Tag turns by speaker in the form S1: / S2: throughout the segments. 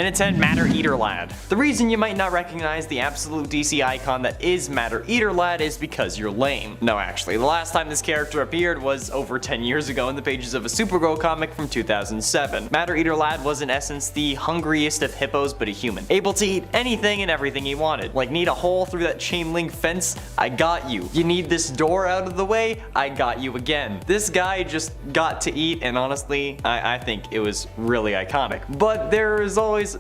S1: And at 10, Matter Eater Lad. The reason you might not recognize the absolute DC icon that is Matter Eater Lad is because you're lame. No, actually, the last time this character appeared was over 10 years ago in the pages of a Supergirl comic from 2007. Matter Eater Lad was in essence the hungriest of hippos but a human, able to eat anything and everything he wanted. Like, need a hole through that chain link fence? I got you. You need this door out of the way? I got you again. This guy just got to eat, and honestly, I think it was really iconic. But there is always,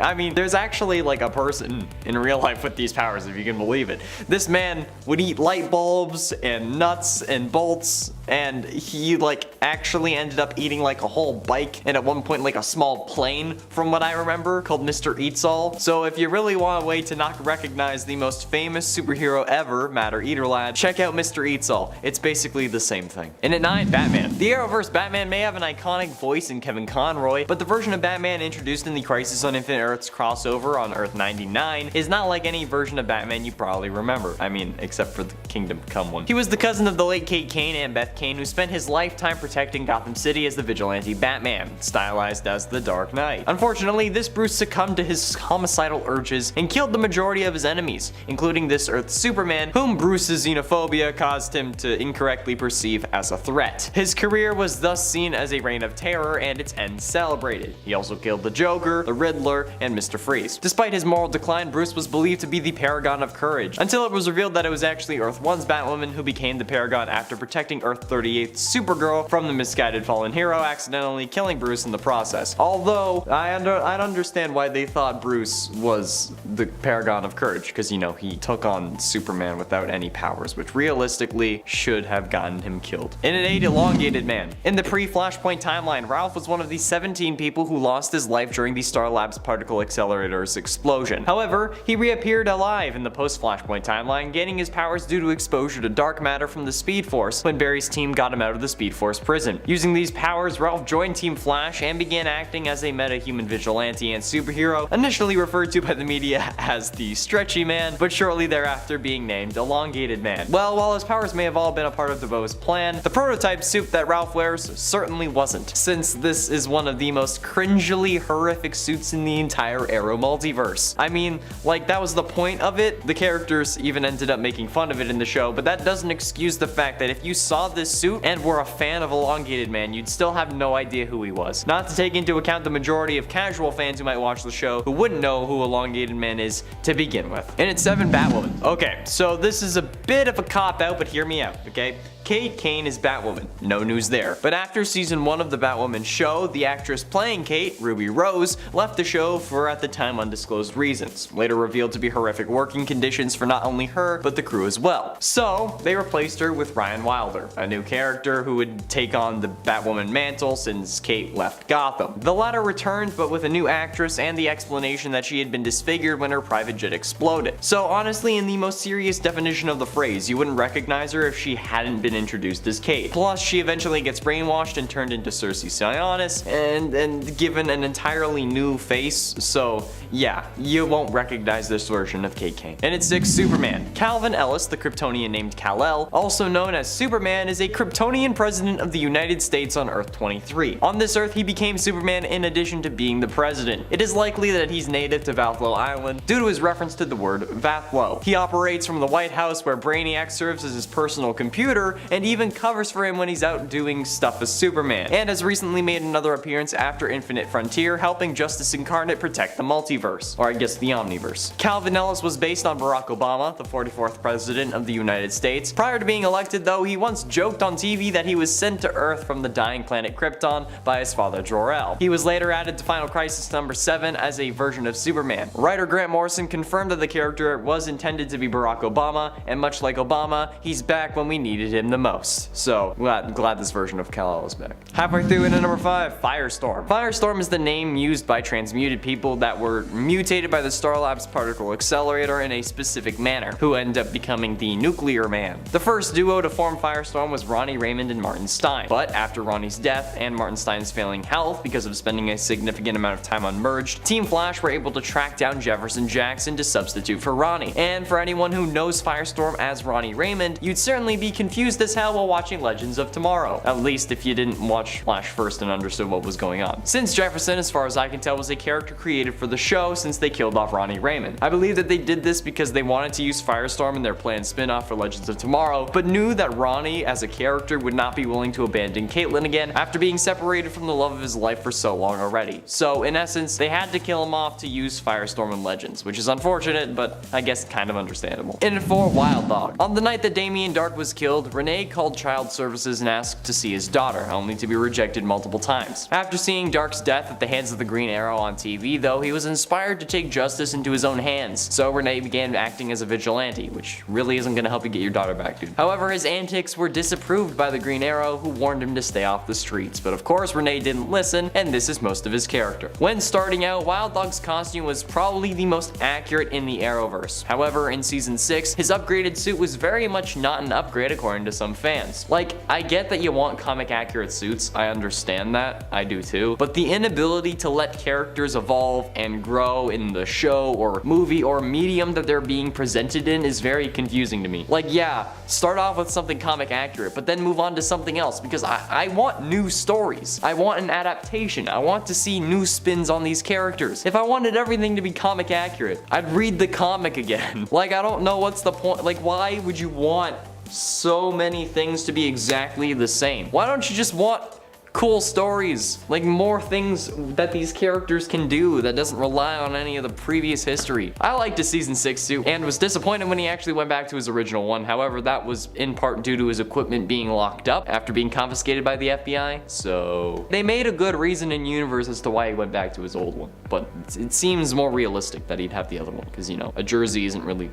S1: I mean, there's actually like a person in real life with these powers, if you can believe it. This man would eat light bulbs and nuts and bolts, and he like actually ended up eating like a whole bike and at one point like a small plane, from what I remember, called Mr. Eats All. So if you really want a way to not recognize the most famous superhero ever, Matter Eater Lad, check out Mr. Eats All. It's basically the same thing. And at 9, Batman. The Arrowverse Batman may have an iconic voice in Kevin Conroy, but the version of Batman introduced in the Crisis on Infinite Earths crossover on Earth 99 is not like any version of Batman you probably remember. I mean, except for the Kingdom Come one. He was the cousin of the late Kate Kane and Beth Kane, who spent his lifetime protecting Gotham City as the vigilante Batman, stylized as the Dark Knight. Unfortunately, this Bruce succumbed to his homicidal urges and killed the majority of his enemies, including this Earth's Superman, whom Bruce's xenophobia caused him to incorrectly perceive as a threat. His career was thus seen as a reign of terror and its end celebrated. He also killed the Joker, the Riddler, and Mr. Freeze. Despite his moral decline, Bruce was believed to be the paragon of courage, until it was revealed that it was actually Earth 1's Batwoman who became the paragon after protecting Earth 38's Supergirl from the misguided fallen hero, accidentally killing Bruce in the process. Although, I'd understand why they thought Bruce was the paragon of courage, because, you know, he took on Superman without any powers, which realistically should have gotten him killed. And at 8, Elongated Man. In the pre-Flashpoint timeline, Ralph was one of the 17 people who lost his life during the Star Labs particle accelerator's explosion. However, he reappeared alive in the post-Flashpoint timeline, gaining his powers due to exposure to dark matter from the Speed Force when Barry's team got him out of the Speed Force prison. Using these powers, Ralph joined Team Flash and began acting as a meta-human vigilante and superhero, initially referred to by the media as the Stretchy Man, but shortly thereafter being named Elongated Man. Well, while his powers may have all been a part of DeVoe's plan, the prototype suit that Ralph wears certainly wasn't, since this is one of the most cringily horrific suits in the entire Arrow multiverse. I mean, like, that was the point of it. The characters even ended up making fun of it in the show, but that doesn't excuse the fact that if you saw this suit and were a fan of Elongated Man, you'd still have no idea who he was. Not to take into account the majority of casual fans who might watch the show who wouldn't know who Elongated Man is to begin with. And at 7, Batwoman. Okay, so this is a bit of a cop-out, but hear me out, okay? Kate Kane is Batwoman, no news there. But after season 1 of the Batwoman show, the actress playing Kate, Ruby Rose, left the show for at the time undisclosed reasons, later revealed to be horrific working conditions for not only her, but the crew as well. So, they replaced her with Ryan Wilder, a new character who would take on the Batwoman mantle since Kate left Gotham. The latter returned, but with a new actress and the explanation that she had been disfigured when her private jet exploded. So honestly, in the most serious definition of the phrase, you wouldn't recognize her if she hadn't been introduced as Kate. Plus, she eventually gets brainwashed and turned into Cersei Sionis and given an entirely new face, so yeah, you won't recognize this version of Kate Kane. And at 6, Superman. Calvin Ellis, the Kryptonian named Kal-El, also known as Superman, is a Kryptonian president of the United States on Earth 23. On this Earth, he became Superman in addition to being the president. It is likely that he's native to Vathlo Island due to his reference to the word Vathlo. He operates from the White House, where Brainiac serves as his personal computer and even covers for him when he's out doing stuff as Superman, and has recently made another appearance after Infinite Frontier, helping Justice Incarnate protect the multiverse, or I guess the Omniverse. Calvin Ellis was based on Barack Obama, the 44th president of the United States. Prior to being elected though, he once joked on TV that he was sent to Earth from the dying planet Krypton by his father Jor-El. He was later added to Final Crisis number 7 as a version of Superman. Writer Grant Morrison confirmed that the character was intended to be Barack Obama, and much like Obama, he's back when we needed him the most. So glad this version of Kal-El is back. Halfway through into number 5, Firestorm. Firestorm is the name used by transmuted people that were mutated by the Star Labs particle accelerator in a specific manner, who end up becoming the Nuclear Man. The first duo to form Firestorm was Ronnie Raymond and Martin Stein, but after Ronnie's death and Martin Stein's failing health because of spending a significant amount of time unmerged, Team Flash were able to track down Jefferson Jackson to substitute for Ronnie. And for anyone who knows Firestorm as Ronnie Raymond, you'd certainly be confused as hell while watching Legends of Tomorrow, at least if you didn't watch Flash first and understood what was going on. Since Jefferson, as far as I can tell, was a character created for the show since they killed off Ronnie Raymond. I believe that they did this because they wanted to use Firestorm in their planned spin-off for Legends of Tomorrow, but knew that Ronnie as a character would not be willing to abandon Caitlin again after being separated from the love of his life for so long already. So in essence, they had to kill him off to use Firestorm in Legends, which is unfortunate, but I guess kind of understandable. In for Wild Dog. On the night that Damien Dark was killed, Renee called Child Services and asked to see his daughter, only to be rejected multiple times. After seeing Dark's death at the hands of the Green Arrow on TV though, he was inspired to take justice into his own hands, so Renee began acting as a vigilante, which really isn't gonna help you get your daughter back, dude. However, his antics were disapproved by the Green Arrow, who warned him to stay off the streets, but of course Renee didn't listen, and this is most of his character. When starting out, Wild Dog's costume was probably the most accurate in the Arrowverse. However, in season 6, his upgraded suit was very much not an upgrade according to some fans. Like, I get that you want comic accurate suits, I understand that, I do too, but the inability to let characters evolve and grow in the show or movie or medium that they're being presented in is very confusing to me. Like, yeah, start off with something comic accurate, but then move on to something else, because I want new stories. I want an adaptation. I want to see new spins on these characters. If I wanted everything to be comic accurate, I'd read the comic again. Like, I don't know what's the point. Like, why would you want so many things to be exactly the same? Why don't you just want cool stories, like more things that these characters can do that doesn't rely on any of the previous history? I liked his season 6 suit and was disappointed when he actually went back to his original one. However, that was in part due to his equipment being locked up after being confiscated by the FBI, so they made a good reason in universe as to why he went back to his old one, but it seems more realistic that he'd have the other one, because, you know, a jersey isn't really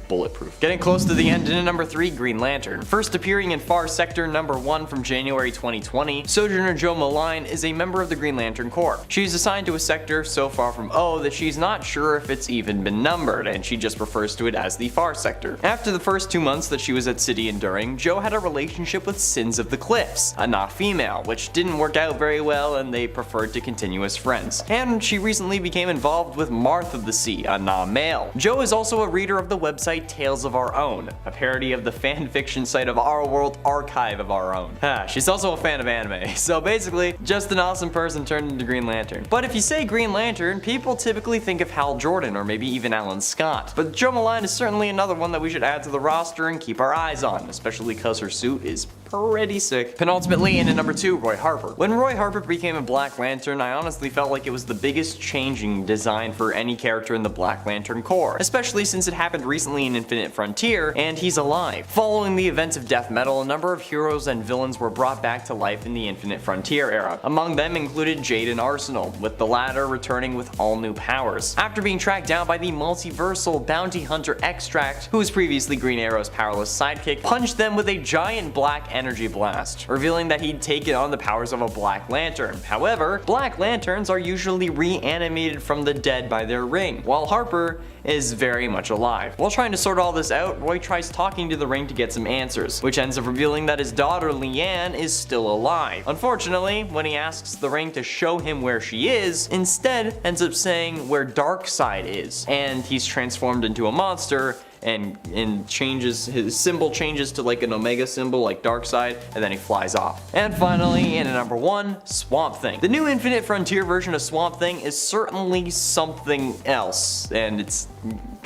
S1: bulletproof. Getting close to the end, in number 3, Green Lantern. First appearing in Far Sector number 1 from January 2020, Sojourner Jo Malign is a member of the Green Lantern Corps. She's assigned to a sector so far from O that she's not sure if it's even been numbered, and she just refers to it as the Far Sector. After the first 2 months that she was at City Enduring, Jo had a relationship with Sins of the Cliffs, a Na female, which didn't work out very well and they preferred to continue as friends. And she recently became involved with Marth of the Sea, a Na male. Jo is also a reader of the website Tales of Our Own, a parody of the fanfiction site of Our World Archive of Our Own. She's also a fan of anime, so basically, just an awesome person turned into Green Lantern. But if you say Green Lantern, people typically think of Hal Jordan or maybe even Alan Scott. But Jo Malign is certainly another one that we should add to the roster and keep our eyes on, especially because her suit is pretty sick. Penultimately, in at number 2, Roy Harper. When Roy Harper became a Black Lantern, I honestly felt like it was the biggest changing design for any character in the Black Lantern Corps, especially since it happened recently in Infinite Frontier, and he's alive. Following the events of Death Metal, a number of heroes and villains were brought back to life in the Infinite Frontier era. Among them included Jade and Arsenal, with the latter returning with all new powers. After being tracked down by the multiversal bounty hunter Extract, who was previously Green Arrow's powerless sidekick, punched them with a giant black energy blast, revealing that he'd taken on the powers of a Black Lantern. However, Black Lanterns are usually reanimated from the dead by their ring, while Harper is very much alive. While trying to sort all this out, Roy tries talking to the ring to get some answers, which ends up revealing that his daughter LIAN is still alive. Unfortunately, when he asks the ring to show him where she is, instead ends up saying where Darkseid is, and he's transformed into a monster and changes, his symbol changes to like an omega symbol like Darkseid, and then he flies off. And finally, in at number 1, Swamp Thing. The new Infinite Frontier version of Swamp Thing is certainly something else, and it's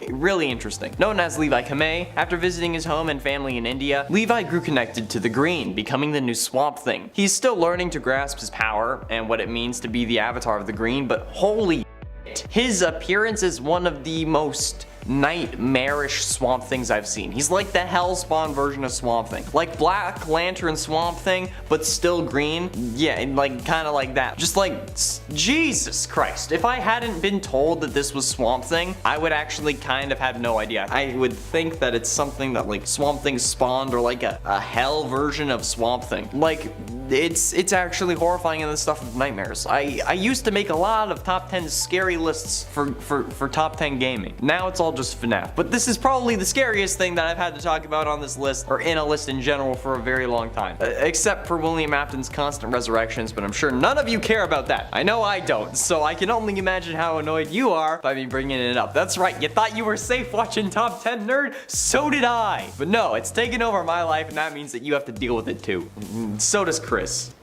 S1: really interesting. Known as Levi Kamei, after visiting his home and family in India, Levi grew connected to the green, becoming the new Swamp Thing. He's still learning to grasp his power and what it means to be the avatar of the green, but holy shit, his appearance is one of the most nightmarish Swamp Things I've seen. He's like the Hellspawn version of Swamp Thing. Like Black Lantern Swamp Thing, but still green. Yeah, and like kind of like that. Just like, Jesus Christ. If I hadn't been told that this was Swamp Thing, I would actually kind of have no idea. I would think that it's something that like Swamp Thing spawned, or like a hell version of Swamp Thing. Like, it's actually horrifying and the stuff of nightmares. I used to make a lot of top 10 scary lists for top 10 gaming. Now it's all just FNAF. But this is probably the scariest thing that I've had to talk about on this list, or in a list in general, for a very long time. Except for William Afton's constant resurrections, but I'm sure none of you care about that. I know I don't, so I can only imagine how annoyed you are by me bringing it up. That's right, you thought you were safe watching Top 10 Nerd? So did I. But no, it's taken over my life, and that means that you have to deal with it too. So does Chris.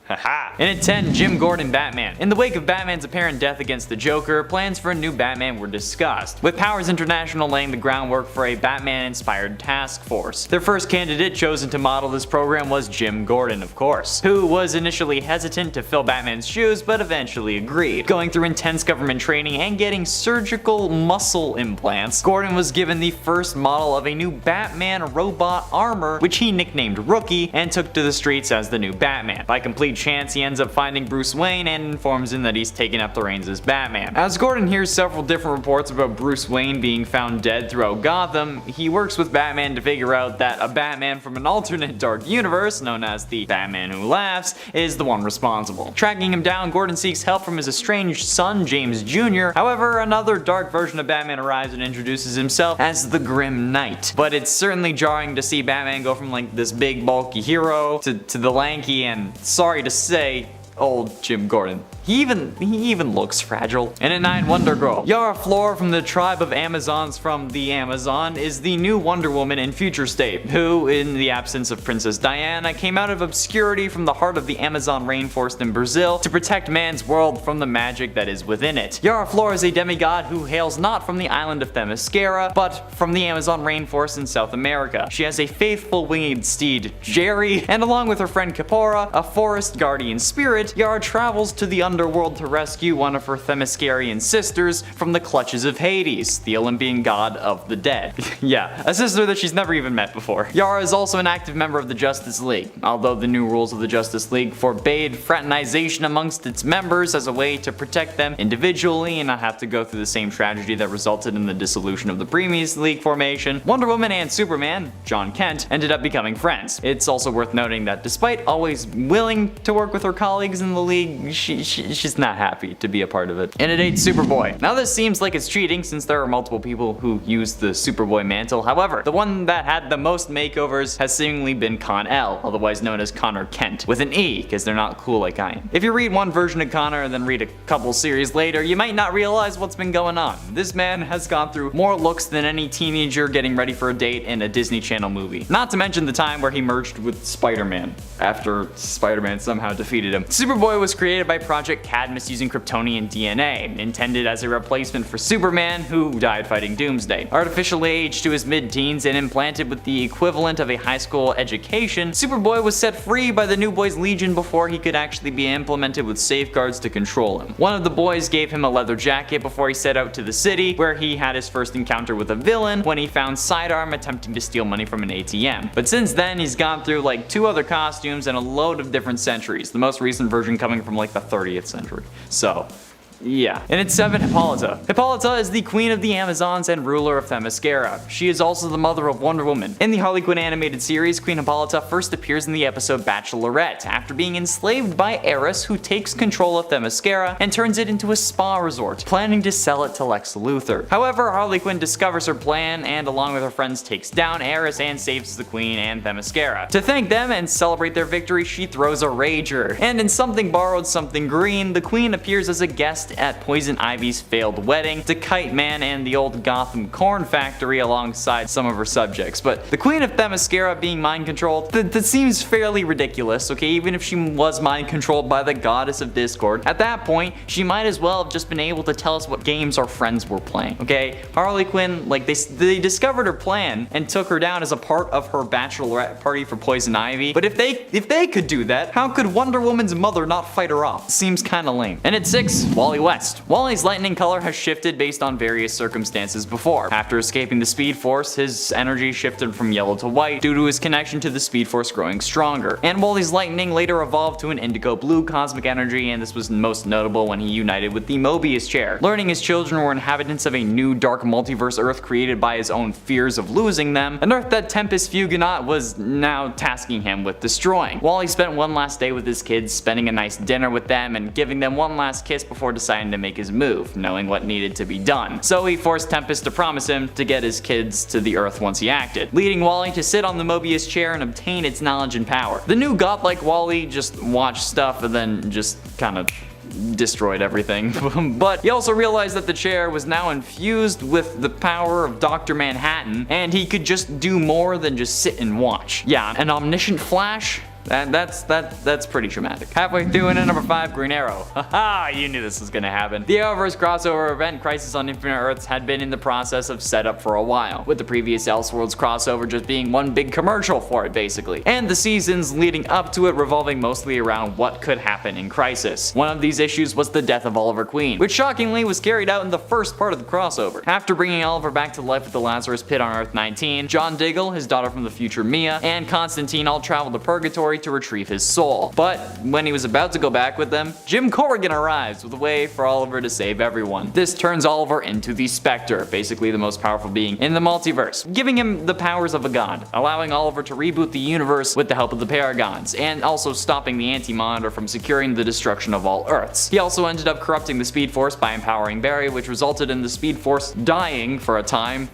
S1: Haha. And at 10, Jim Gordon Batman. In the wake of Batman's apparent death against the Joker, plans for a new Batman were discussed, with Powers International laying the groundwork for a Batman-inspired task force. Their first candidate chosen to model this program was Jim Gordon, of course, who was initially hesitant to fill Batman's shoes, but eventually agreed. Going through intense government training and getting surgical muscle implants, Gordon was given the first model of a new Batman robot armor, which he nicknamed Rookie, and took to the streets as the new Batman. By complete chance, he ends up finding Bruce Wayne and informs him that he's taking up the reins as Batman. As Gordon hears several different reports about Bruce Wayne being found dead throughout Gotham, he works with Batman to figure out that a Batman from an alternate dark universe, known as the Batman Who Laughs, is the one responsible. Tracking him down, Gordon seeks help from his estranged son, James Jr. However, another dark version of Batman arrives and introduces himself as the Grim Knight. But it's certainly jarring to see Batman go from like this big bulky hero to the lanky and, sorry to say, old Jim Gordon. He even looks fragile. And at 9, Wonder Girl. Yara Flor from the tribe of Amazons from the Amazon is the new Wonder Woman in Future State, who, in the absence of Princess Diana, came out of obscurity from the heart of the Amazon rainforest in Brazil to protect man's world from the magic that is within it. Yara Flor is a demigod who hails not from the island of Themyscira, but from the Amazon rainforest in South America. She has a faithful winged steed, Jerry, and along with her friend Kapora, a forest guardian spirit, Yara travels to the underworld to rescue one of her Themyscirian sisters from the clutches of Hades, the Olympian god of the dead. Yeah, a sister that she's never even met before. Yara is also an active member of the Justice League, although the new rules of the Justice League forbade fraternization amongst its members as a way to protect them individually and not have to go through the same tragedy that resulted in the dissolution of the previous League formation. Wonder Woman and Superman, John Kent, ended up becoming friends. It's also worth noting that despite always willing to work with her colleagues in the League, she's not happy to be a part of it. And at 8, Superboy. Now this seems like it's cheating since there are multiple people who use the Superboy mantle. However, the one that had the most makeovers has seemingly been Con-El, otherwise known as Connor Kent, with an E, because they're not cool like I am. If you read one version of Connor and then read a couple series later, you might not realize what's been going on. This man has gone through more looks than any teenager getting ready for a date in a Disney Channel movie. Not to mention the time where he merged with Spider-Man, after Spider-Man somehow defeated him. Superboy was created by Project Cadmus using Kryptonian DNA, intended as a replacement for Superman, who died fighting Doomsday. Artificially aged to his mid-teens and implanted with the equivalent of a high school education, Superboy was set free by the New Boys Legion before he could actually be implemented with safeguards to control him. One of the boys gave him a leather jacket before he set out to the city, where he had his first encounter with a villain when he found Sidearm attempting to steal money from an ATM. But since then, he's gone through like 2 other costumes and a load of different centuries, the most recent version coming from like the 30th century. So, yeah. And at 7, Hippolyta. Hippolyta is the queen of the Amazons and ruler of Themyscira. She is also the mother of Wonder Woman. In the Harley Quinn animated series, Queen Hippolyta first appears in the episode Bachelorette, after being enslaved by Eris, who takes control of Themyscira and turns it into a spa resort, planning to sell it to Lex Luthor. However, Harley Quinn discovers her plan and along with her friends takes down Eris and saves the queen and Themyscira. To thank them and celebrate their victory, she throws a rager. And in Something Borrowed, Something Green, the queen appears as a guest at Poison Ivy's failed wedding to Kite Man and the old Gotham corn factory alongside some of her subjects. But the Queen of Themyscira being mind controlled, that seems fairly ridiculous, okay? Even if she was mind controlled by the goddess of Discord, at that point, she might as well have just been able to tell us what games our friends were playing, okay? Harley Quinn, like they discovered her plan and took her down as a part of her bachelorette party for Poison Ivy. But if they could do that, how could Wonder Woman's mother not fight her off? Seems kinda lame. And at 6, Wally
S2: West. Wally's lightning color has shifted based on various circumstances before. After escaping the Speed Force, his energy shifted from yellow to white due to his connection to the Speed Force growing stronger. And Wally's lightning later evolved to an indigo blue cosmic energy, and this was most notable when he united with the Mobius chair. Learning his children were inhabitants of a new dark multiverse Earth created by his own fears of losing them, an Earth that Tempest Fugonaut was now tasking him with destroying. Wally spent one last day with his kids, spending a nice dinner with them and giving them one last kiss before deciding to make his move, knowing what needed to be done. So he forced Tempest to promise him to get his kids to the Earth once he acted, leading Wally to sit on the Mobius chair and obtain its knowledge and power. The new godlike Wally just watched stuff and then just kind of destroyed everything. But he also realized that the chair was now infused with the power of Dr. Manhattan, and he could just do more than just sit and watch. Yeah, an omniscient Flash? That's pretty traumatic. Halfway through in at number 5, Green Arrow. Haha, you knew this was gonna happen. The Arrowverse crossover event Crisis on Infinite Earths had been in the process of setup for a while, with the previous Elseworlds crossover just being one big commercial for it basically, and the seasons leading up to it revolving mostly around what could happen in Crisis. One of these issues was the death of Oliver Queen, which shockingly was carried out in the first part of the crossover. After bringing Oliver back to life at the Lazarus Pit on Earth 19, John Diggle, his daughter from the future Mia, and Constantine all traveled to Purgatory to retrieve his soul. But when he was about to go back with them, Jim Corrigan arrives with a way for Oliver to save everyone. This turns Oliver into the Spectre, basically the most powerful being in the multiverse, giving him the powers of a god, allowing Oliver to reboot the universe with the help of the Paragons, and also stopping the Anti-Monitor from securing the destruction of all Earths. He also ended up corrupting the Speed Force by empowering Barry, which resulted in the Speed Force dying for a time,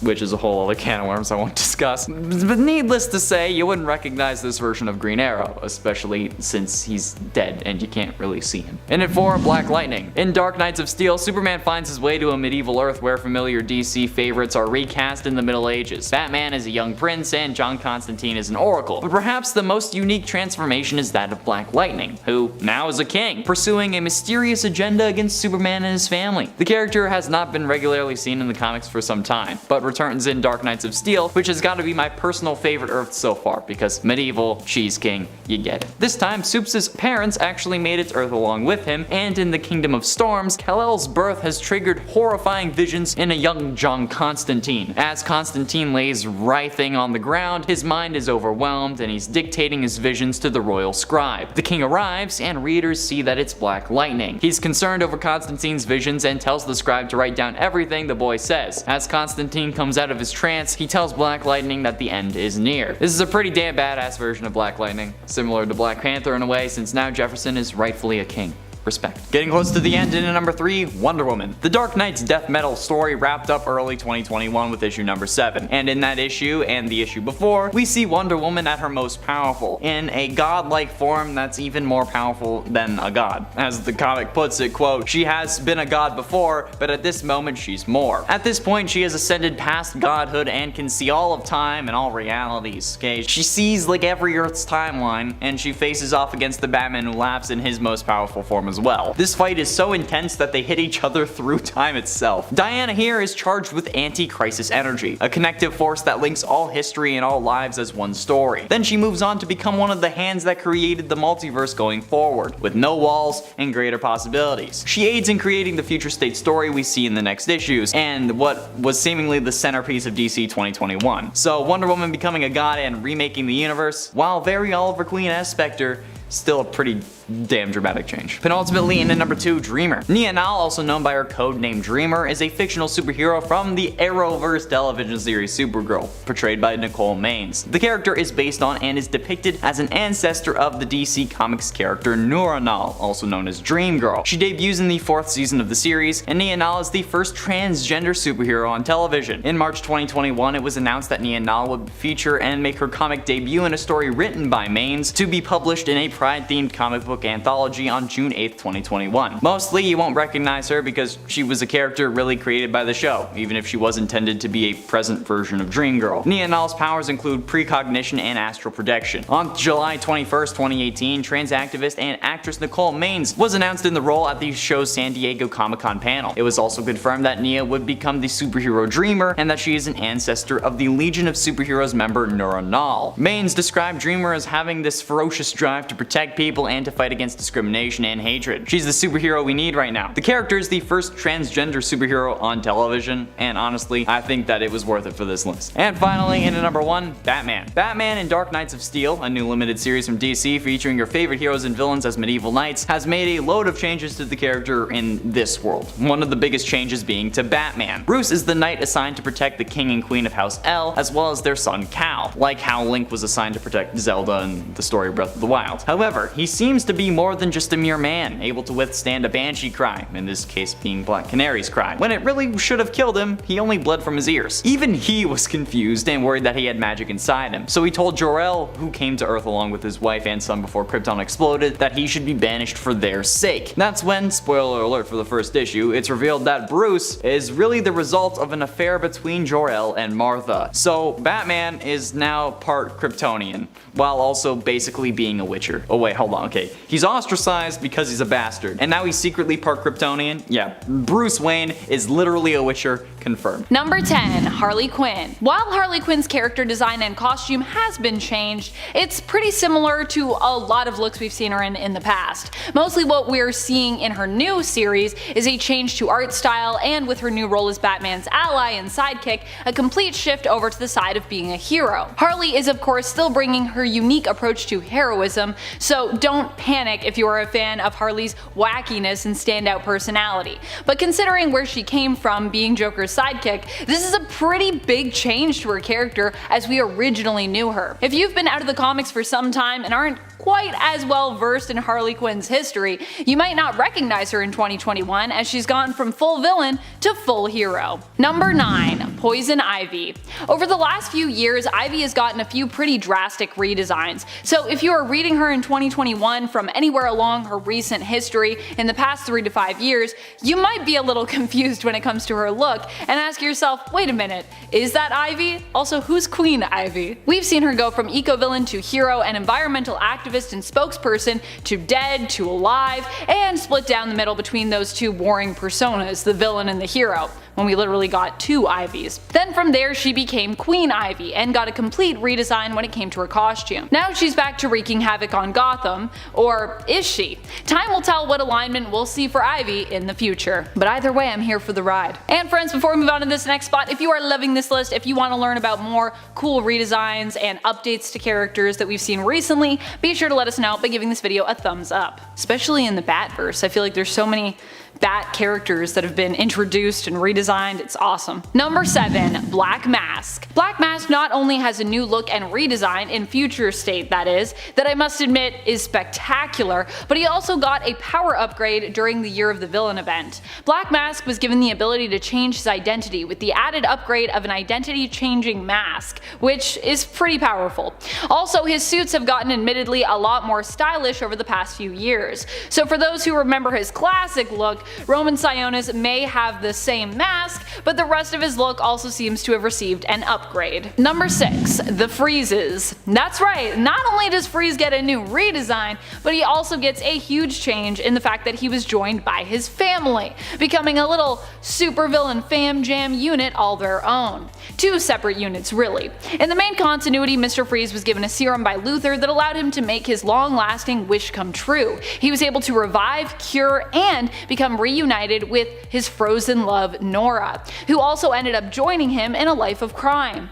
S2: which is a whole other can of worms I won't discuss. But needless to say, you wouldn't recognize this version of Green Arrow, especially since he's dead and you can't really see him. And at 4, Black Lightning. In Dark Knights of Steel, Superman finds his way to a medieval Earth where familiar DC favorites are recast in the Middle Ages. Batman is a young prince and John Constantine is an oracle. But perhaps the most unique transformation is that of Black Lightning, who now is a king, pursuing a mysterious agenda against Superman and his family. The character has not been regularly seen in the comics for some time, but returns in Dark Knights of Steel, which has got to be my personal favorite Earth so far, because medieval, Cheese King, you get it. This time, Supes' parents actually made it to Earth along with him, and in the Kingdom of Storms, Kal-El's birth has triggered horrifying visions in a young John Constantine. As Constantine lays writhing on the ground, his mind is overwhelmed and he's dictating his visions to the royal scribe. The king arrives and readers see that it's Black Lightning. He's concerned over Constantine's visions and tells the scribe to write down everything the boy says. As Constantine comes out of his trance, he tells Black Lightning that the end is near. This is a pretty damn badass version of Black Lightning, similar to Black Panther in a way, since now Jefferson is rightfully a king. Respect. Getting close to the end in at number 3, Wonder Woman. The Dark Knight's death metal story wrapped up early 2021 with issue number 7, and in that issue and the issue before, we see Wonder Woman at her most powerful, in a godlike form that's even more powerful than a god. As the comic puts it, quote, "She has been a god before, but at this moment she's more. At this point she has ascended past godhood and can see all of time and all realities." Okay, she sees like every Earth's timeline, and she faces off against the Batman who laughs in his most powerful form as well. This fight is so intense that they hit each other through time itself. Diana here is charged with anti-crisis energy, a connective force that links all history and all lives as one story. Then she moves on to become one of the hands that created the multiverse going forward, with no walls and greater possibilities. She aids in creating the future state story we see in the next issues, and what was seemingly the centerpiece of DC 2021. So Wonder Woman becoming a god and remaking the universe, while very Oliver Queen as Spectre, still a pretty damn dramatic change. Penultimately in at number 2, Dreamer. Nia Nal, also known by her code name Dreamer, is a fictional superhero from the Arrowverse television series Supergirl, portrayed by Nicole Maines. The character is based on and is depicted as an ancestor of the DC Comics character Nora Nal, also known as Dream Girl. She debuts in the 4th season of the series, and Nia Nal is the first transgender superhero on television. In March 2021, it was announced that Nia Nal would feature and make her comic debut in a story written by Maines to be published in a Pride-themed comic book anthology on June 8th, 2021. Mostly you won't recognize her because she was a character really created by the show, even if she was intended to be a present version of Dream Girl. Nia Nal's powers include precognition and astral projection. On July 21st, 2018, trans activist and actress Nicole Maines was announced in the role at the show's San Diego Comic-Con panel. It was also confirmed that Nia would become the superhero Dreamer and that she is an ancestor of the Legion of Superheroes member Nora Nal. Maines described Dreamer as having this ferocious drive to protect people and to fight fight against discrimination and hatred. She's the superhero we need right now. The character is the first transgender superhero on television, and honestly, I think that it was worth it for this list. And finally, in at number 1, Batman. Batman in Dark Knights of Steel, a new limited series from DC featuring your favorite heroes and villains as medieval knights, has made a load of changes to the character in this world. One of the biggest changes being to Batman. Bruce is the knight assigned to protect the king and queen of House L, as well as their son Cal, like how Link was assigned to protect Zelda in the story Breath of the Wild. However, he seems to be more than just a mere man, able to withstand a banshee cry, in this case being Black Canary's cry. When it really should have killed him, he only bled from his ears. Even he was confused and worried that he had magic inside him, so he told Jor-El, who came to Earth along with his wife and son before Krypton exploded, that he should be banished for their sake. That's when, spoiler alert for the first issue, it's revealed that Bruce is really the result of an affair between Jor-El and Martha. So Batman is now part Kryptonian, while also basically being a Witcher. Oh wait, hold on, okay. He's ostracized because he's a bastard, and now he's secretly part Kryptonian? Yeah, Bruce Wayne is literally a Witcher, confirmed.
S3: Number 10, Harley Quinn. While Harley Quinn's character design and costume has been changed, it's pretty similar to a lot of looks we've seen her in the past. Mostly what we're seeing in her new series is a change to art style, and with her new role as Batman's ally and sidekick, a complete shift over to the side of being a hero. Harley is of course still bringing her unique approach to heroism, so don't panic if you are a fan of Harley's wackiness and standout personality. But considering where she came from, being Joker's sidekick, this is a pretty big change to her character as we originally knew her. If you've been out of the comics for some time and aren't quite as well versed in Harley Quinn's history, you might not recognize her in 2021 as she's gone from full villain to full hero. Number 9, Poison Ivy. Over the last few years, Ivy has gotten a few pretty drastic redesigns, so if you are reading her in 2021 from anywhere along her recent history in the past 3 to 5 years, you might be a little confused when it comes to her look and ask yourself, wait a minute, is that Ivy? Also, who's Queen Ivy? We've seen her go from eco-villain to hero and environmental activist and spokesperson to dead to alive, and split down the middle between those two warring personas, the villain and the hero, when we literally got 2 Ivies. Then from there she became Queen Ivy and got a complete redesign when it came to her costume. Now she's back to wreaking havoc on Gotham, or is she? Time will tell what alignment we'll see for Ivy in the future. But either way, I'm here for the ride. And friends, before we move on to this next spot, if you are loving this list, if you want to learn about more cool redesigns and updates to characters that we've seen recently, be sure to let us know by giving this video a thumbs up. Especially in the Batverse, I feel like there's so many Bat characters that have been introduced and redesigned, it's awesome. Number 7, Black Mask. Black Mask not only has a new look and redesign, in future state that is, that I must admit is spectacular, but he also got a power upgrade during the Year of the Villain event. Black Mask was given the ability to change his identity with the added upgrade of an identity changing mask, which is pretty powerful. Also, his suits have gotten admittedly a lot more stylish over the past few years. So for those who remember his classic look, Roman Sionis may have the same mask, but the rest of his look also seems to have received an upgrade. Number 6, the Freezes. That's right, not only does Freeze get a new redesign, but he also gets a huge change in the fact that he was joined by his family, becoming a little supervillain fam jam unit all their own. 2 separate units really. In the main continuity, Mr. Freeze was given a serum by Luthor that allowed him to make his long-lasting wish come true. He was able to revive, cure, and become reunited with his frozen love Nora, who also ended up joining him in a life of crime.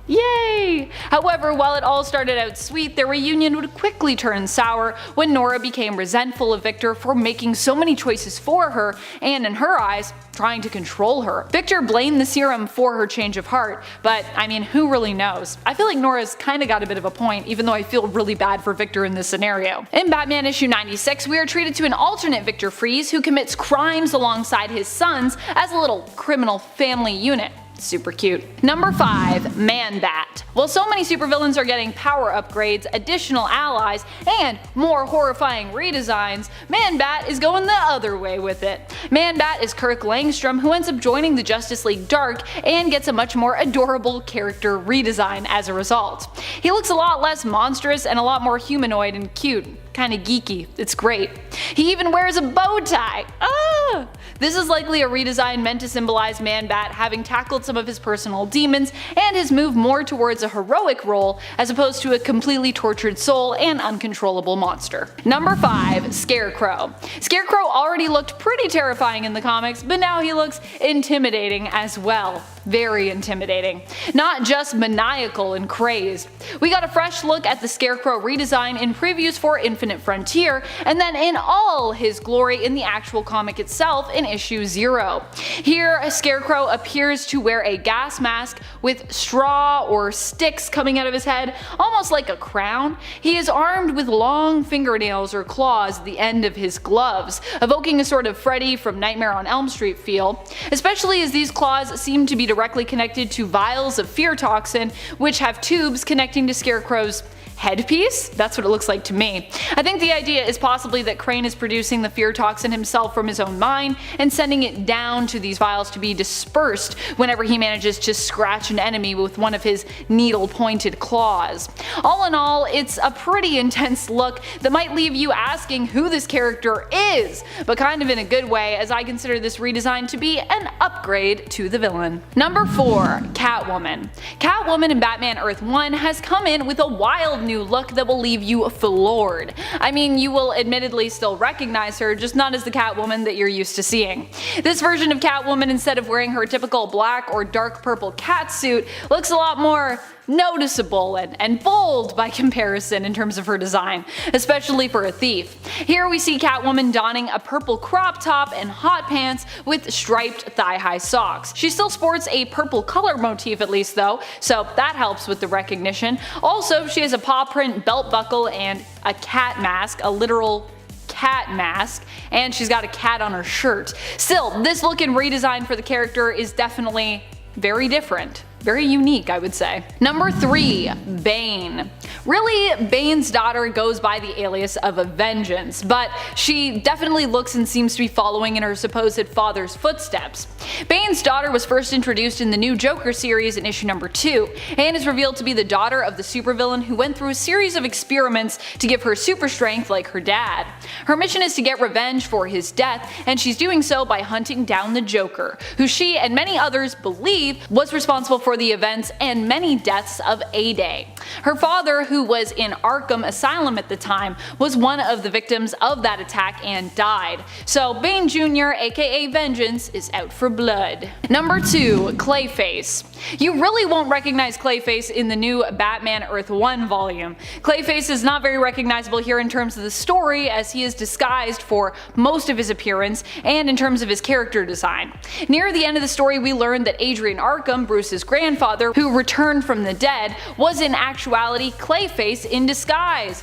S3: Yay! However, while it all started out sweet, their reunion would quickly turn sour when Nora became resentful of Victor for making so many choices for her, and in her eyes, trying to control her. Victor blamed the serum for her change of heart, but I mean, who really knows? I feel like Nora's kinda got a bit of a point, even though I feel really bad for Victor in this scenario. In Batman issue 96, we are treated to an alternate Victor Freeze who commits crimes alongside his sons as a little criminal family unit. Super cute. Number 5, Man-Bat. While so many supervillains are getting power upgrades, additional allies, and more horrifying redesigns, Man-Bat is going the other way with it. Man-Bat is Kirk Langstrom, who ends up joining the Justice League Dark and gets a much more adorable character redesign as a result. He looks a lot less monstrous and a lot more humanoid and cute. Kinda geeky. It's great. He even wears a bow tie. Ah! This is likely a redesign meant to symbolize Man-Bat having tackled some of his personal demons and his move more towards a heroic role as opposed to a completely tortured soul and uncontrollable monster. Number 5. Scarecrow. Scarecrow already looked pretty terrifying in the comics, but now he looks intimidating as well. Very intimidating. Not just maniacal and crazed. We got a fresh look at the Scarecrow redesign in previews for Infinite Frontier, and then in all his glory in the actual comic itself in issue 0. Here, Scarecrow appears to wear a gas mask with straw or sticks coming out of his head, almost like a crown. He is armed with long fingernails or claws at the end of his gloves, evoking a sort of Freddy from Nightmare on Elm Street feel, especially as these claws seem to be directly connected to vials of fear toxin, which have tubes connecting to Scarecrow's headpiece? That's what it looks like to me. I think the idea is possibly that Crane is producing the fear toxin himself from his own mind and sending it down to these vials to be dispersed whenever he manages to scratch an enemy with one of his needle-pointed claws. All in all, it's a pretty intense look that might leave you asking who this character is, but kind of in a good way, as I consider this redesign to be an upgrade to the villain. Number 4. Catwoman. Catwoman in Batman Earth 1 has come in with a wild new look that will leave you floored. I mean, you will admittedly still recognize her, just not as the Catwoman that you're used to seeing. This version of Catwoman, instead of wearing her typical black or dark purple catsuit, looks a lot more noticeable and bold by comparison in terms of her design, especially for a thief. Here we see Catwoman donning a purple crop top and hot pants with striped thigh-high socks. She still sports a purple color motif at least though, so that helps with the recognition. Also, she has a paw print belt buckle and a cat mask, a literal cat mask, and she's got a cat on her shirt. Still, this look and redesign for the character is definitely very different. Very unique, I would say. Number 3. Bane. Really, Bane's daughter goes by the alias of Vengeance, but she definitely looks and seems to be following in her supposed father's footsteps. Bane's daughter was first introduced in the new Joker series in issue number 2, and is revealed to be the daughter of the supervillain who went through a series of experiments to give her super strength like her dad. Her mission is to get revenge for his death, and she's doing so by hunting down the Joker, who she and many others believe was responsible for the events and many deaths of A-Day. Her father, who was in Arkham Asylum at the time, was one of the victims of that attack and died. So Bane Jr., aka Vengeance, is out for blood. Number 2. Clayface. You really won't recognize Clayface in the new Batman Earth 1 volume. Clayface is not very recognizable here in terms of the story, as he is disguised for most of his appearance and in terms of his character design. Near the end of the story, we learn that Adrian Arkham, Bruce's grandfather, who returned from the dead, was in actuality Clayface in disguise.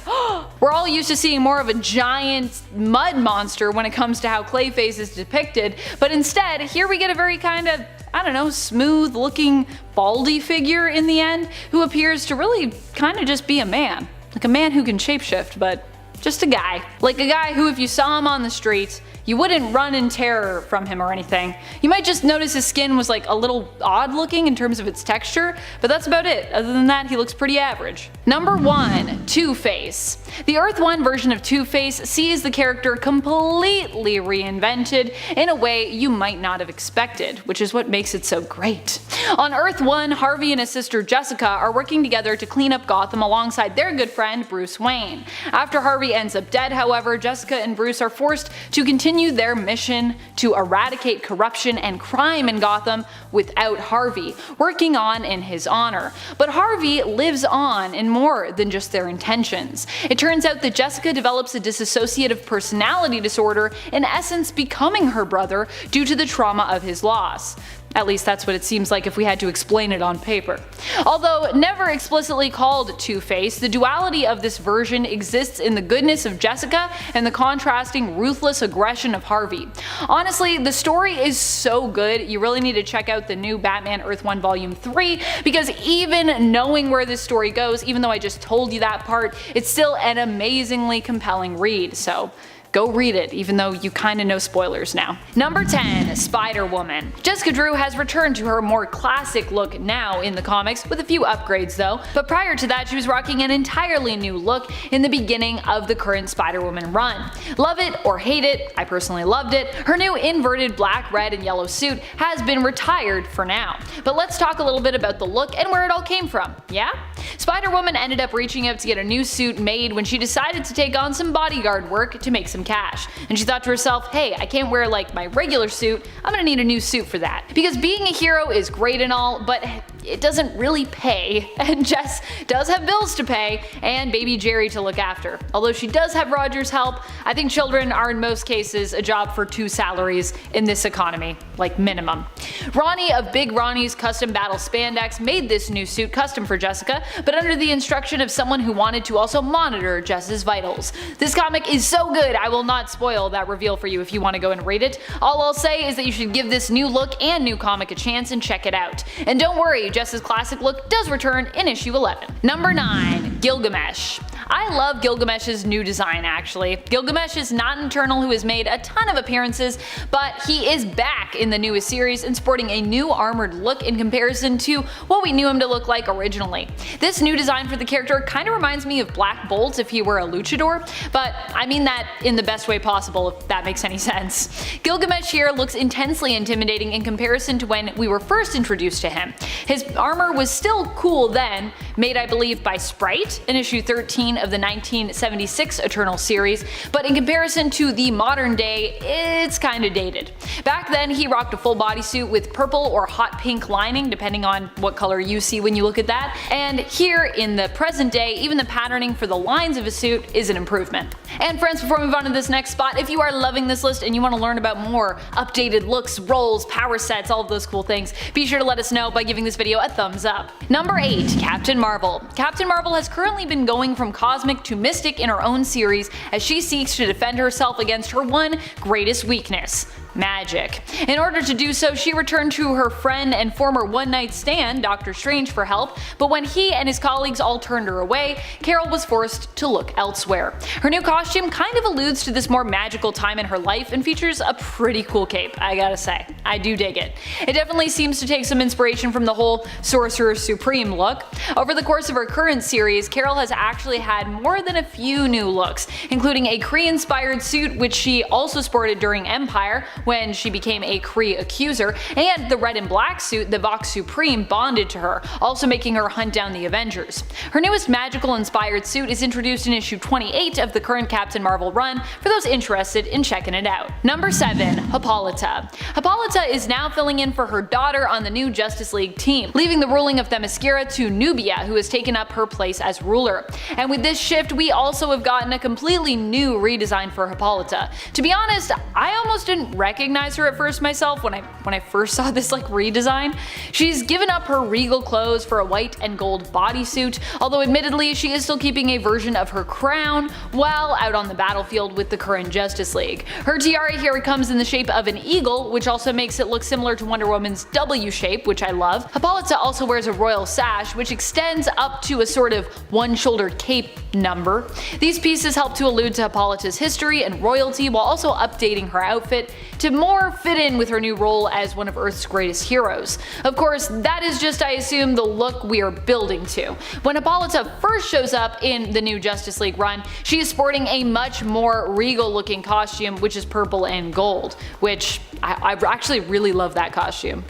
S3: We're all used to seeing more of a giant mud monster when it comes to how Clayface is depicted, but instead, here we get a very kind of, I don't know, smooth looking baldy figure in the end, who appears to really kind of just be a man. Like a man who can shapeshift, but just a guy. Like a guy who, if you saw him on the streets, you wouldn't run in terror from him or anything. You might just notice his skin was like a little odd looking in terms of its texture, but that's about it. Other than that, he looks pretty average. Number 1. Two-Face. The Earth 1 version of Two-Face sees the character completely reinvented in a way you might not have expected, which is what makes it so great. On Earth 1, Harvey and his sister Jessica are working together to clean up Gotham alongside their good friend Bruce Wayne. After Harvey ends up dead, however, Jessica and Bruce are forced to continue their mission to eradicate corruption and crime in Gotham without Harvey, working on in his honor. But Harvey lives on in more than just their intentions. It turns out that Jessica develops a dissociative personality disorder, in essence becoming her brother due to the trauma of his loss. At least that's what it seems like if we had to explain it on paper. Although never explicitly called Two-Face, the duality of this version exists in the goodness of Jessica and the contrasting ruthless aggression of Harvey. Honestly, the story is so good, you really need to check out the new Batman Earth 1 Volume 3, because even knowing where this story goes, even though I just told you that part, it's still an amazingly compelling read, so go read it, even though you kinda know spoilers now. Number 10. Spider-Woman. Jessica Drew has returned to her more classic look now in the comics, with a few upgrades though, but prior to that she was rocking an entirely new look in the beginning of the current Spider-Woman run. Love it or hate it, I personally loved it, her new inverted black, red, and yellow suit has been retired for now. But let's talk a little bit about the look and where it all came from, yeah? Spider-Woman ended up reaching out to get a new suit made when she decided to take on some bodyguard work to make some cash. And she thought to herself, hey, I can't wear like my regular suit, I'm gonna need a new suit for that. Because being a hero is great and all, but it doesn't really pay, and Jess does have bills to pay and baby Jerry to look after. Although she does have Roger's help, I think children are in most cases a job for 2 salaries in this economy, like minimum. Ronnie of Big Ronnie's Custom Battle Spandex made this new suit custom for Jessica, but under the instruction of someone who wanted to also monitor Jess's vitals. This comic is so good I will not spoil that reveal for you if you want to go and read it. All I'll say is that you should give this new look and new comic a chance and check it out. And don't worry, Jess's classic look does return in issue 11. Number 9. Gilgamesh. I love Gilgamesh's new design actually. Gilgamesh is not an Eternal who has made a ton of appearances, but he is back in the newest series and sporting a new armored look in comparison to what we knew him to look like originally. This new design for the character kinda reminds me of Black Bolt if he were a luchador, but I mean that in the best way possible if that makes any sense. Gilgamesh here looks intensely intimidating in comparison to when we were first introduced to him. His armor was still cool then, made I believe by Sprite in issue 13 of the 1976 Eternal series, but in comparison to the modern day, it's kinda dated. Back then he rocked a full bodysuit with purple or hot pink lining depending on what color you see when you look at that, and here in the present day even the patterning for the lines of his suit is an improvement. And friends, before we move on to this next spot, if you are loving this list and you want to learn about more updated looks, roles, power sets, all of those cool things, be sure to let us know by giving this video a thumbs up. Number 8. Captain Marvel. Captain Marvel has currently been going from cosmic to mystic in her own series as she seeks to defend herself against her one greatest weakness: magic. In order to do so, she returned to her friend and former one-night stand, Doctor Strange, for help, but when he and his colleagues all turned her away, Carol was forced to look elsewhere. Her new costume kind of alludes to this more magical time in her life and features a pretty cool cape, I gotta say. I do dig it. It definitely seems to take some inspiration from the whole Sorcerer Supreme look. Over the course of her current series, Carol has actually had more than a few new looks, including a Kree-inspired suit which she also sported during Empire, when she became a Kree accuser, and the red and black suit that Vox Supreme bonded to her, also making her hunt down the Avengers. Her newest magical inspired suit is introduced in issue 28 of the current Captain Marvel run for those interested in checking it out. Number 7. Hippolyta. Hippolyta is now filling in for her daughter on the new Justice League team, leaving the ruling of Themyscira to Nubia, who has taken up her place as ruler. And with this shift we also have gotten a completely new redesign for Hippolyta. To be honest, I almost didn't recognize her at first myself when I first saw this redesign. She's given up her regal clothes for a white and gold bodysuit, although admittedly she is still keeping a version of her crown while out on the battlefield with the current Justice League. Her tiara here comes in the shape of an eagle, which also makes it look similar to Wonder Woman's W shape, which I love. Hippolyta also wears a royal sash, which extends up to a sort of one-shouldered cape number. These pieces help to allude to Hippolyta's history and royalty while also updating her outfit to more fit in with her new role as one of Earth's greatest heroes. Of course, that is just, I assume, the look we are building to. When Hippolyta first shows up in the new Justice League run, she is sporting a much more regal looking costume, which is purple and gold, which I actually really love that costume.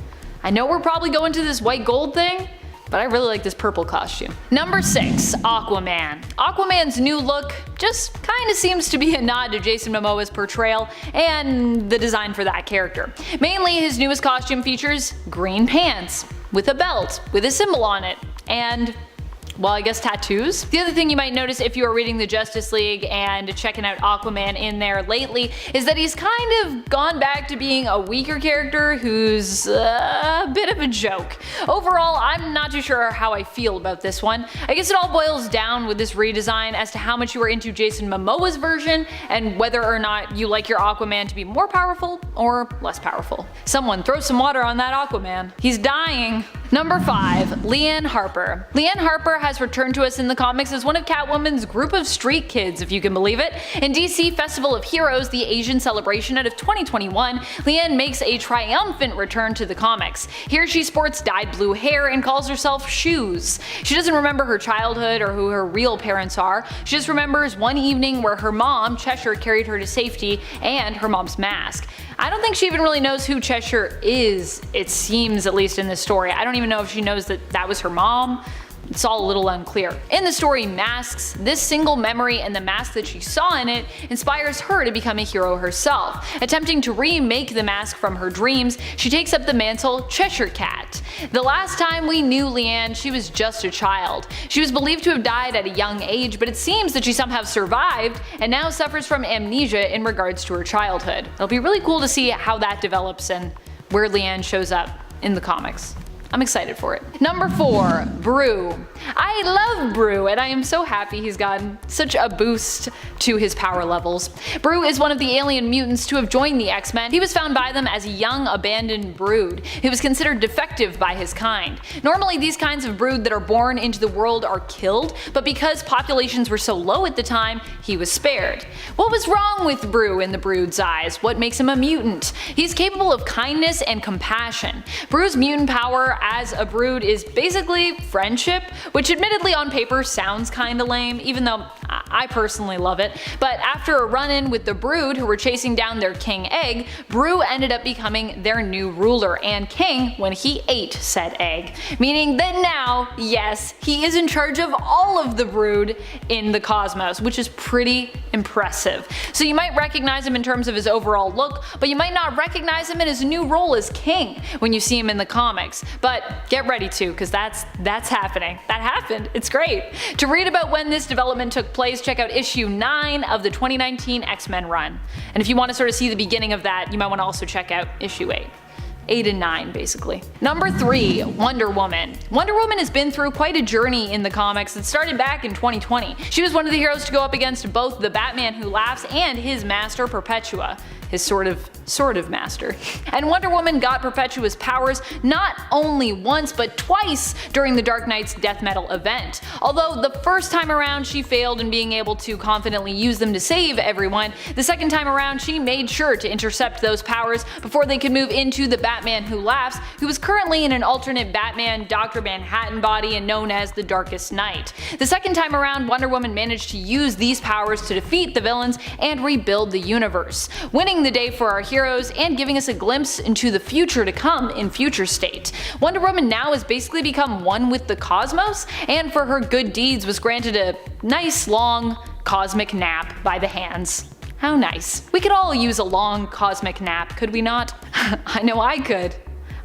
S3: I know we're probably going to this white gold thing, but I really like this purple costume. Number 6. Aquaman. Aquaman's new look just kinda seems to be a nod to Jason Momoa's portrayal and the design for that character. Mainly his newest costume features green pants, with a belt, with a symbol on it, and well, I guess tattoos? The other thing you might notice if you are reading the Justice League and checking out Aquaman in there lately is that he's kind of gone back to being a weaker character who's a bit of a joke. Overall, I'm not too sure how I feel about this one. I guess it all boils down with this redesign as to how much you are into Jason Momoa's version and whether or not you like your Aquaman to be more powerful or less powerful. Someone throw some water on that Aquaman. He's dying. Number 5. LIAN HARPER. LIAN HARPER has returned to us in the comics as one of Catwoman's group of street kids, if you can believe it. In DC Festival of Heroes, the Asian celebration out of 2021, LIAN makes a triumphant return to the comics. Here she sports dyed blue hair and calls herself Shoes. She doesn't remember her childhood or who her real parents are. She just remembers one evening where her mom, Cheshire, carried her to safety, and her mom's mask. I don't think she even really knows who Cheshire is, it seems, at least in this story. I don't even know if she knows that that was her mom. It's all a little unclear. In the story Masks, this single memory and the mask that she saw in it inspires her to become a hero herself. Attempting to remake the mask from her dreams, she takes up the mantle Cheshire Cat. The last time we knew LIAN, she was just a child. She was believed to have died at a young age, but it seems that she somehow survived and now suffers from amnesia in regards to her childhood. It'll be really cool to see how that develops and where LIAN shows up in the comics. I'm excited for it. Number 4. Brew. I love Brew, and I am so happy he's gotten such a boost to his power levels. Brew is one of the alien mutants to have joined the X-Men. He was found by them as a young, abandoned brood. He was considered defective by his kind. Normally, these kinds of brood that are born into the world are killed, but because populations were so low at the time, he was spared. What was wrong with Brew in the brood's eyes? What makes him a mutant? He's capable of kindness and compassion. Brew's mutant power as a brood is basically friendship, which admittedly on paper sounds kinda lame, even though I personally love it. But after a run-in with the brood who were chasing down their king egg, Brew ended up becoming their new ruler and king when he ate said egg. Meaning that now, yes, he is in charge of all of the brood in the cosmos, which is pretty impressive. So you might recognize him in terms of his overall look, but you might not recognize him in his new role as king when you see him in the comics. But get ready to, because that's happening. That happened. It's great. To read about when this development took place, check out issue 9 of the 2019 X-Men run. And if you want to sort of see the beginning of that, you might want to also check out issue 8. 8 and 9 basically. Number 3. Wonder Woman. Wonder Woman has been through quite a journey in the comics that started back in 2020. She was one of the heroes to go up against both the Batman Who Laughs and his master Perpetua. His sort of master. And Wonder Woman got Perpetua's powers not only once but twice during the Dark Knight's death metal event. Although the first time around she failed in being able to confidently use them to save everyone, the second time around she made sure to intercept those powers before they could move into the Batman Who Laughs, who is currently in an alternate Batman Dr. Manhattan body and known as the Darkest Knight. The second time around, Wonder Woman managed to use these powers to defeat the villains and rebuild the universe, winning the day for our heroes and giving us a glimpse into the future to come in Future State. Wonder Woman now has basically become one with the cosmos, and for her good deeds was granted a nice long cosmic nap by the hands. How nice. We could all use a long cosmic nap, could we not? I know I could.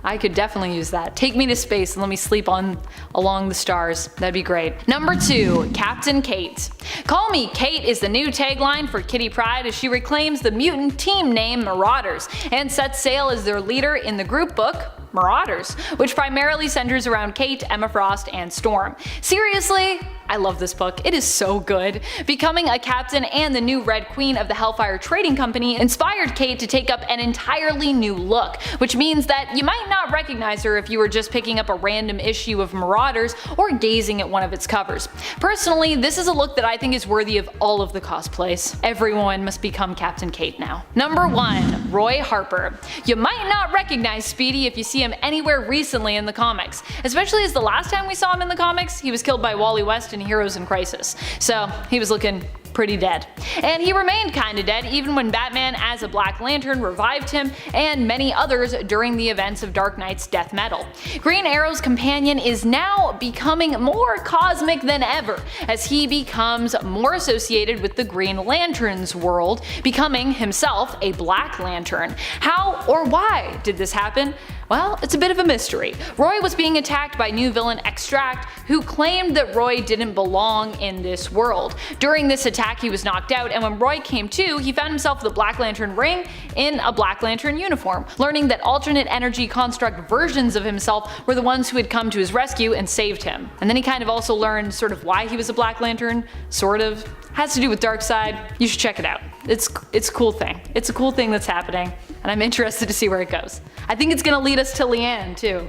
S3: I could definitely use that. Take me to space and let me sleep along the stars. That'd be great. Number 2. Captain Kate. Call me Kate is the new tagline for Kitty Pryde as she reclaims the mutant team name Marauders and sets sail as their leader in the group book Marauders, which primarily centers around Kate, Emma Frost, and Storm. Seriously, I love this book. It is so good. Becoming a captain and the new Red Queen of the Hellfire Trading Company inspired Kate to take up an entirely new look, which means that you might not recognize her if you were just picking up a random issue of Marauders or gazing at one of its covers. Personally, this is a look that I think is worthy of all of the cosplays. Everyone must become Captain Kate now. Number 1. Roy Harper. You might not recognize Speedy if you see him anywhere recently in the comics, especially as the last time we saw him in the comics, he was killed by Wally West in Heroes in Crisis, so he was looking pretty dead. And he remained kinda dead even when Batman as a Black Lantern revived him and many others during the events of Dark Knight's death metal. Green Arrow's companion is now becoming more cosmic than ever as he becomes more associated with the Green Lantern's world, becoming himself a Black Lantern. How or why did this happen? Well, it's a bit of a mystery. Roy was being attacked by new villain Extract, who claimed that Roy didn't belong in this world. During this attack he was knocked out, and when Roy came to, he found himself the Black Lantern ring in a Black Lantern uniform, learning that alternate energy construct versions of himself were the ones who had come to his rescue and saved him. And then he kind of also learned sort of why he was a Black Lantern, sort of. Has to do with Darkseid. You should check it out. It's a cool thing. It's a cool thing that's happening, and I'm interested to see where it goes. I think it's gonna lead us to LIAN too.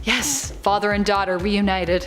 S3: Yes, father and daughter reunited.